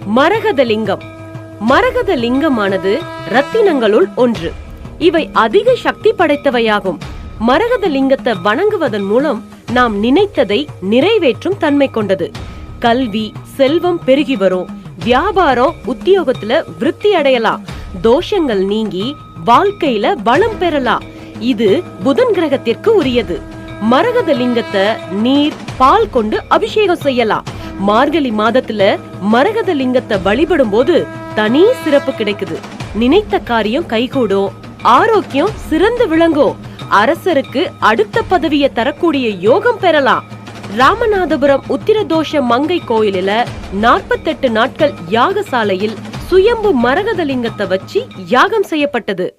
மரகத லிங்கம். மரகத லிங்கமானது ரத்தினங்களுள் ஒன்று. இவை அதிக சக்தி படைத்தவையாகும். மரகத லிங்கத்தை வணங்குவதன் மூலம் நாம் நினைத்ததை நிறைவேற்றும் தன்மை கொண்டது. கல்வி, செல்வம் பெருகி வரும். வியாபாரம், உத்தியோகத்துல விருத்தி அடையலாம். தோஷங்கள் நீங்கி வாழ்க்கையில வளம் பெறலாம். இது புதன் கிரகத்திற்கு உரியது. மரகத லிங்கத்தை நீர், பால் கொண்டு அபிஷேகம் செய்யலாம். மார்கழி மாதத்துல மரகத லிங்கத்தை வழிபடும் போது தனி சிறப்பு கிடைக்குது. நினைத்த காரியம் கைகூடும். ஆரோக்கியம் சிறந்து விளங்கும். அரசருக்கு அடுத்த பதவியை தரக்கூடிய யோகம் பெறலாம். ராமநாதபுரம் உத்திரதோஷ மங்கை கோயிலில 48 நாட்கள் யாகசாலையில் சுயம்பு மரகத லிங்கத்தை வச்சு யாகம் செய்யப்பட்டது.